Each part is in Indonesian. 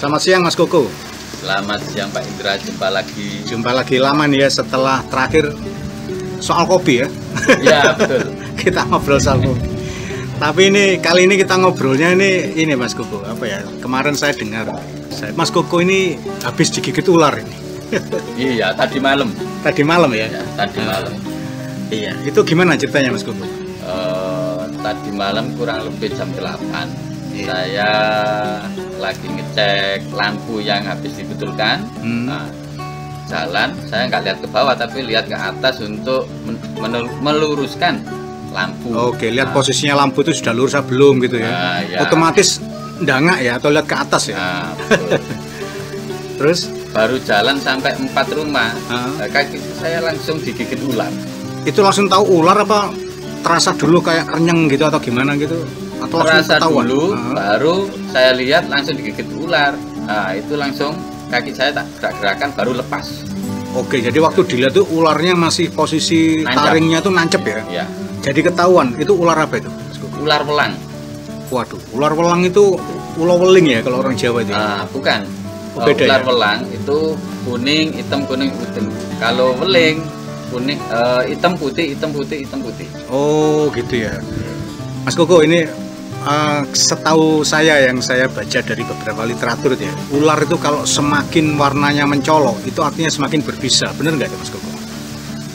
Selamat siang Mas Koko. Selamat siang Pak Indra, jumpa lagi. Jumpa lagi lama nih ya setelah terakhir soal kopi ya. Ya betul. Kita ngobrol soal kopi. Tapi ini kali ini kita ngobrolnya ini Mas Koko, apa ya? Kemarin saya dengar Mas Koko ini habis digigit ular ini. Iya, tadi malam. Tadi malam ya? Ya, tadi malam. Iya, itu gimana ceritanya Mas Koko? Tadi malam kurang lebih jam 8. Iya. Saya lagi ngecek lampu yang habis dibetulkan. Nah, jalan, saya nggak lihat ke bawah tapi lihat ke atas untuk meluruskan lampu. Oke, lihat posisinya lampu itu sudah lurus atau belum gitu ya. Nah, ya. Otomatis ndangak ya atau lihat ke atas ya. Nah, betul. Terus Baru jalan sampai 4 rumah, kaki saya langsung digigit ular. itu langsung tahu ular apa terasa dulu kayak kenyang gitu atau gimana gitu? Atau langsung Terasa ketahuan? dulu, baru saya lihat langsung digigit ular. Nah, itu langsung kaki saya tak gerak-gerakan baru lepas. Oke, jadi waktu dilihat tuh ularnya masih posisi Nancap. taringnya tuh nancep ya? Ya, Jadi ketahuan, itu ular apa itu? ular welang. Waduh, ular welang itu ulo weling ya kalau orang Jawa itu? Bukan. Beda Ular ya? welang itu kuning, hitam, kuning, hitam. Kalau weling kuning, hitam, putih, hitam, putih, hitam, putih. Oh gitu ya. Mas Koko ini setahu saya yang saya baca dari beberapa literatur ya, ular itu kalau semakin warnanya mencolok itu artinya semakin berbisa, bener nggak ya Mas Koko?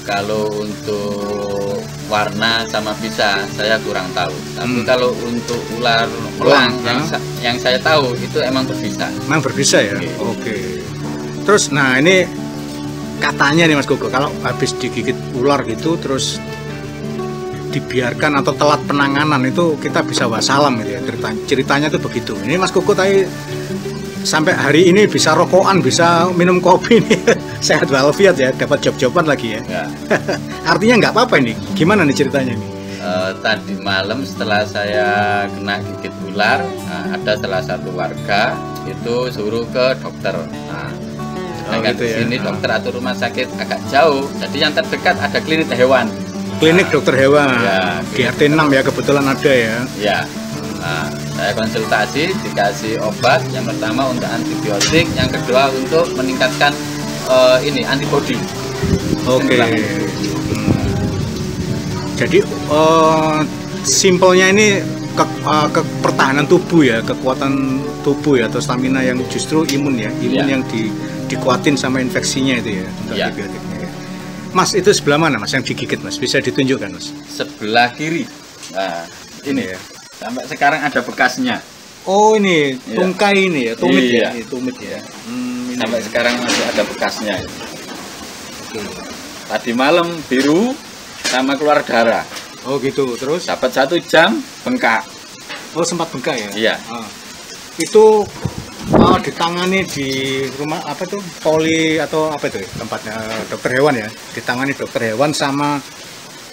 Kalau untuk warna sama bisa saya kurang tahu. Tapi kalau untuk ular welang yang saya tahu itu emang berbisa. Memang berbisa ya? Oke. Terus nah ini katanya nih Mas Koko, kalau habis digigit ular gitu terus dibiarkan atau telat penanganan itu kita bisa wassalam gitu ya, ceritanya tuh begitu. Ini Mas Koko tadi sampai hari ini bisa rokokan, bisa minum kopi nih, sehat walafiat ya, dapat job-joban lagi ya. Ya. Artinya nggak apa-apa ini, gimana nih ceritanya nih? Tadi malam setelah saya kena gigit ular, ada salah satu warga itu suruh ke dokter. Nah, sedangkan gitu di ya. sini dokter atau rumah sakit agak jauh, jadi yang terdekat ada klinik hewan. Klinik dokter hewan, ya, di RT 6 ya kebetulan ada ya. Ya, nah, saya konsultasi, dikasih obat. Yang pertama untuk antibiotik, yang kedua untuk meningkatkan antibodi. Oke. Jadi simpelnya ini ke pertahanan tubuh ya, kekuatan tubuh ya, atau stamina yang justru imun ya, yang dikuatin sama infeksinya itu ya, untuk antibiotiknya. Mas itu sebelah mana Mas yang digigit Mas? Bisa ditunjukkan Mas? Sebelah kiri. Nah, ini ya. Sampai sekarang ada bekasnya. Oh ini tungkai ini ya, tumit ya, tumit ya. Sampai sekarang masih ada bekasnya. Tadi malam biru sama keluar darah. Oh gitu, terus? Dapat 1 jam bengkak. Oh sempat bengkak ya? Iya. Itu ditangani di rumah apa tuh, poli atau apa itu tempatnya dokter hewan ya? Ditangani dokter hewan sama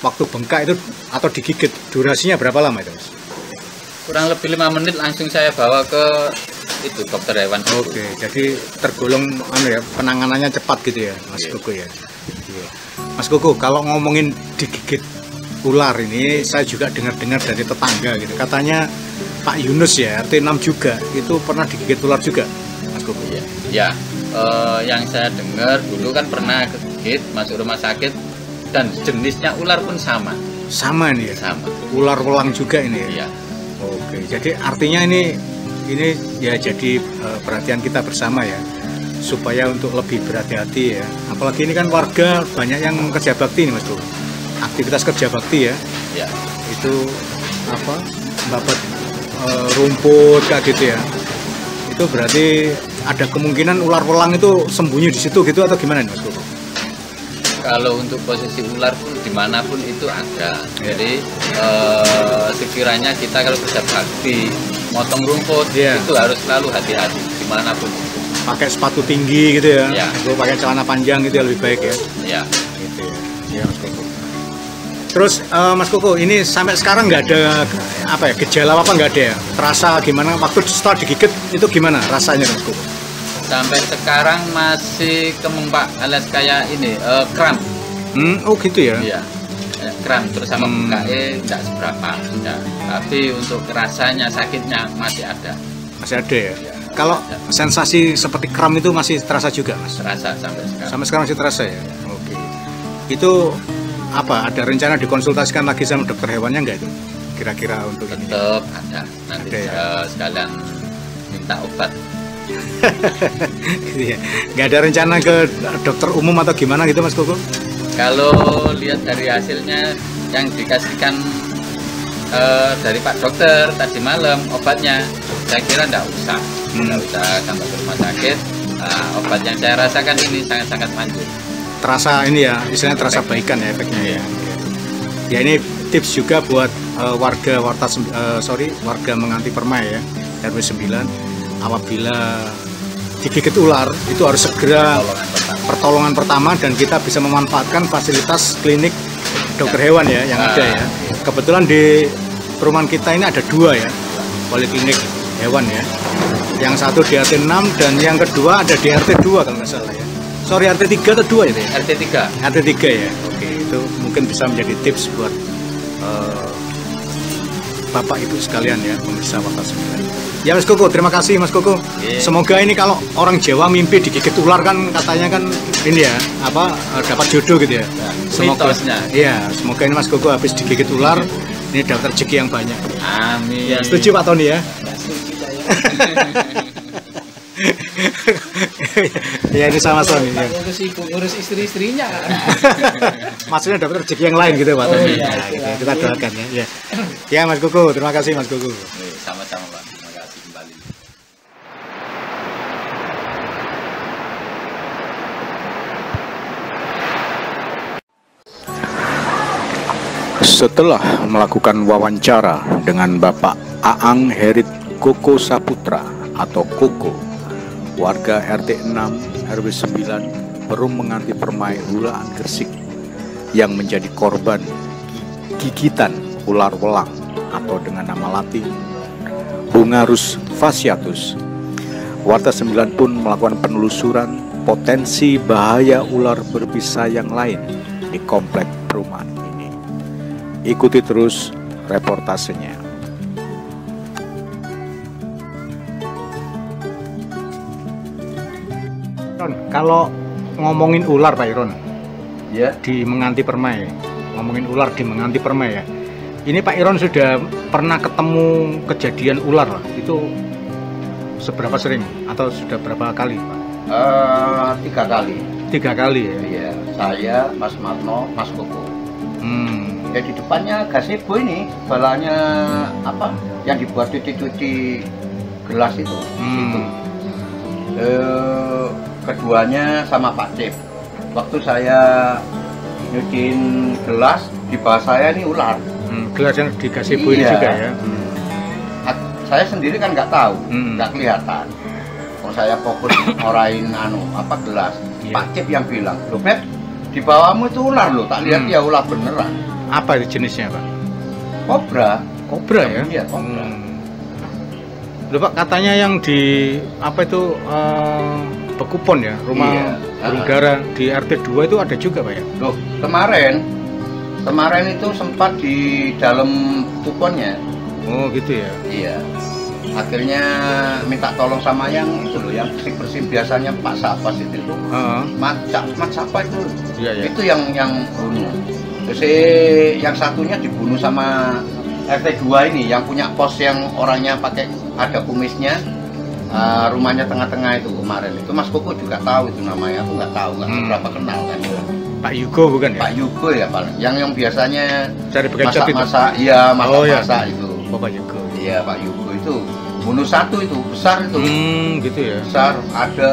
waktu bengkak itu atau digigit durasinya berapa lama itu Mas? Kurang lebih 5 menit langsung saya bawa ke itu dokter hewan. Oke, jadi tergolong penanganannya cepat gitu ya Mas Koko ya. Mas Koko, kalau ngomongin digigit ular ini saya juga dengar-dengar dari tetangga gitu. Katanya Pak Yunus ya, RT 6 juga itu pernah digigit ular juga Mas Koko. Ya, yang saya dengar dulu kan pernah kegigit masuk rumah sakit dan jenisnya ular pun sama. Sama ini ya? Sama. Ular welang juga ini ya? Iya. Oke, jadi artinya ini ya jadi perhatian kita bersama ya, supaya untuk lebih berhati-hati ya. Apalagi ini kan warga banyak yang kerja bakti nih Mas Bro. Aktivitas kerja bakti ya. Ya. Itu apa? Babat rumput kayak gitu ya. Itu berarti ada kemungkinan ular welang itu sembunyi di situ gitu atau gimana nih Mas Bro? Kalau untuk posisi ular pun dimanapun itu ada. Jadi sekiranya kita kalau kerja bakti motong rumput itu harus selalu hati-hati dimanapun. Pakai sepatu tinggi gitu ya? Ya. Pakai celana panjang gitu ya lebih baik ya? Ya. Gitu ya. Ya Mas Koko. Terus Mas Koko ini sampai sekarang nggak ada apa ya gejala apa nggak ada ya? Terasa gimana waktu setelah digigit itu gimana rasanya Mas Koko? Sampai sekarang masih kemempak alias kayak ini kram. Oh gitu ya? Iya. Kram terus sama bengkaknya tidak seberapa. Ya. Tapi untuk rasanya sakitnya masih ada. Masih ada ya? Kalau sensasi seperti kram itu masih terasa juga, Mas? Terasa sampai sekarang. Sampai sekarang masih terasa ya? Oke. Itu apa? Ada rencana dikonsultasikan lagi sama dokter hewannya nggak itu? Kira-kira untuk ini? Tetap ada. Nanti Ada ya? sekalian minta obat. Iya. Nggak ada rencana ke dokter umum atau gimana gitu, Mas Koko? Kalau lihat dari hasilnya yang dikasihkan dari Pak Dokter tadi malam obatnya, saya kira nggak usah sampai ke rumah sakit. Obat yang saya rasakan ini sangat-sangat manjur. Terasa ini ya, istilahnya terasa baikan ya efeknya ya. Ya ini tips juga buat warga warga menganti permai ya, RW 9, apabila digigit ular itu harus segera pertolongan pertama, dan kita bisa memanfaatkan fasilitas klinik dokter hewan ya yang ada ya. Kebetulan di perumahan kita ini ada 2 ya, poliklinik hewan ya. Yang satu di RT 6 dan yang kedua ada di RT 2 kalau nggak salah ya. Sorry, RT 3 atau 2 ya? RT 3. RT 3 ya. Oke, itu mungkin bisa menjadi tips buat Bapak Ibu sekalian ya, pemirsa Warta 9. Ya Mas Koko, terima kasih Mas Koko. Semoga ini kalau orang Jawa mimpi digigit ular kan katanya kan ini ya, dapat jodoh gitu ya. Semoga iya, semoga ini Mas Koko habis digigit ular ini dapat rezeki yang banyak. Amin. Ya, setuju Pak Tony ya? Ya ini sama suami ya. Ngurus istri-istrinya. Maksudnya dapat rezeki yang lain gitu Pak Tony. Iya, Ya, kita doakan ya. Ya Mas Koko, terima kasih Mas Koko. Sama-sama Pak. Terima kasih kembali. Setelah melakukan wawancara dengan Bapak Aang Herit Koko Saputra atau Koko, warga RT 6 RW 9 Perum Menganti Permai Hulaan Gresik yang menjadi korban gigitan ular welang atau dengan nama latin Bungarus fasciatus. Warta 9 pun melakukan penelusuran potensi bahaya ular berbisa yang lain di komplek perumahan ini. Ikuti terus reportasenya. Ron, kalau ngomongin ular Pak Iron, Ya. di Menganti Permai, ngomongin ular di Menganti Permai ya. Ini Pak Iron sudah pernah ketemu kejadian ular lah. Itu seberapa sering atau sudah berapa kali Pak? 3 kali. 3 kali ya. Iya, saya, Mas Marno, Mas Koko. Ya di depannya gazebo ini, balanya apa? Yang dibuat cuci-cuci gelas itu. Itu. Keduanya sama Pak Cip. Waktu saya nyuciin gelas, di bawah saya ini ular. Gelas yang di gazebo ini Iya. juga ya. Saya sendiri kan nggak tahu, nggak kelihatan. Kalau saya fokus ngorain gelas, Iya. Pak Cip yang bilang, "Loh Bet, di bawahmu itu ular loh." Tak lihat ya ular beneran. Apa itu jenisnya Pak? Kobra. Kobra ya? Iya, kobra. Loh Pak, katanya yang di apa itu Bekupon ya, rumah Iya. burung dara di RT 2 itu ada juga Pak ya? Loh, kemarin itu sempat di dalam kuponnya. Oh gitu ya. Iya. Akhirnya minta tolong sama yang itu loh, yang bersih biasanya Pak Sapas itu. Mat Sapa itu. Iya, iya. Itu yang bunuh. Terus yang satunya dibunuh sama RT 2 ini yang punya pos yang orangnya pakai ada kumisnya. Rumahnya tengah-tengah itu kemarin itu Mas Koko juga tahu itu namanya, aku nggak tahu, nggak seberapa kenal kan. Pak Yugo bukan ya? Pak Yugo ya paling yang biasanya Cari bekecot itu. masak iya masak iya. itu. Oh Pak Yugo. Iya Pak Yugo itu bunuh satu itu besar itu. Gitu ya. Besar ada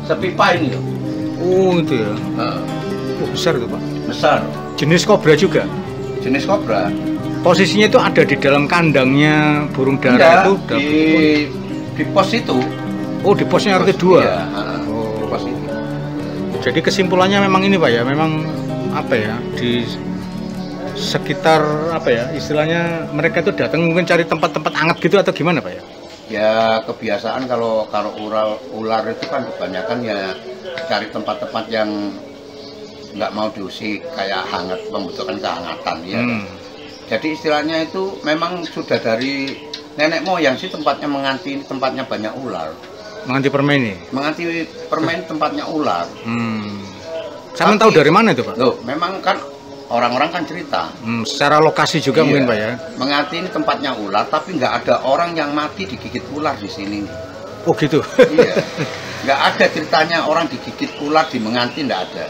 sepipa ini loh. Oh gitu ya. Heeh, Oh, besar itu Pak. besar. Jenis kobra juga. Jenis kobra. Posisinya itu ada di dalam kandangnya burung dara itu. Di pos itu. Oh di posnya RT 2. Iya, di pos itu. Jadi kesimpulannya memang ini Pak ya, memang apa ya, di sekitar apa ya, istilahnya mereka itu datang mungkin cari tempat-tempat hangat gitu atau gimana Pak ya? Ya kebiasaan kalau ular itu kan kebanyakan ya cari tempat-tempat yang nggak mau diusik, kayak hangat, membutuhkan kehangatan ya. Jadi istilahnya itu memang sudah dari nenek moyang sih tempatnya menganti, tempatnya banyak ular. Menganti permen ini. Menganti permen tempatnya ular. Saya tahu dari mana itu, Pak? Loh, memang kan orang-orang kan cerita. Secara lokasi juga mungkin, Pak ya. Menganti ini tempatnya ular, tapi nggak ada orang yang mati digigit ular di sini. Oh gitu. Iya. Nggak ada ceritanya orang digigit ular di Menganti, nggak ada.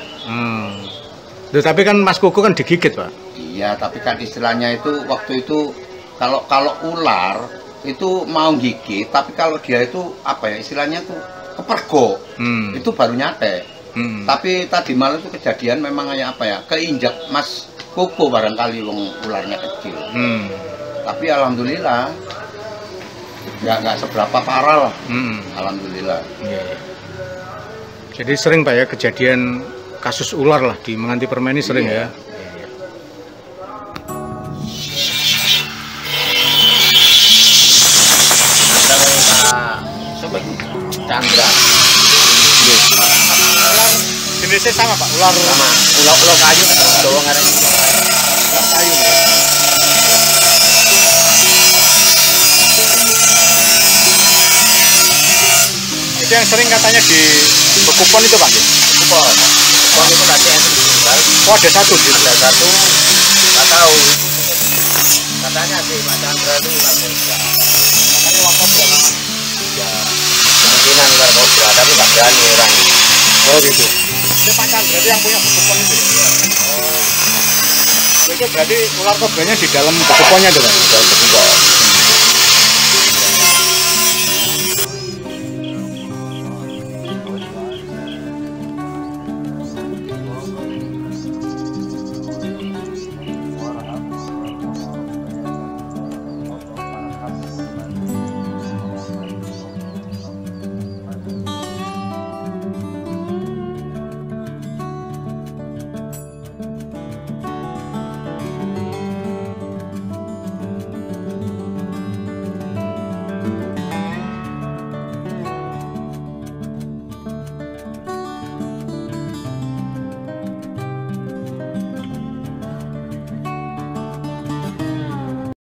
Loh, tapi kan Mas Kuku kan digigit, Pak. Iya, tapi kan istilahnya itu waktu itu kalau ular itu mau gigit, tapi kalau dia itu apa ya istilahnya tuh kepergok, itu baru nyate. Tapi tadi malam itu kejadian memang kayak apa ya, keinjak Mas Kuku barangkali ularnya kecil. Tapi alhamdulillah nggak seberapa parah lah. Alhamdulillah. Jadi sering, Pak ya, kejadian kasus ular lah di Menganti Permen ini sering ya. Sobat Chandra. Ular jenisnya sama, Pak. Ular Sama ular kayu, doang ada ular kayu. Itu yang sering katanya di Bekupon itu, Pak. Bekupon itu tadi yang tinggal. Oh, ada satu di Ada satu, nggak tahu. Katanya sih Pak Chandra itu ular kobra. Katanya ular kobra. Ya, kemungkinan ular kobra, tapi nggak berani orang. Oh gitu. Itu Pak Chandra itu yang punya Bekupon itu ya? Oh. Itu berarti ular kobranya di dalam Bekuponnya itu, Pak? Ular Bekupon.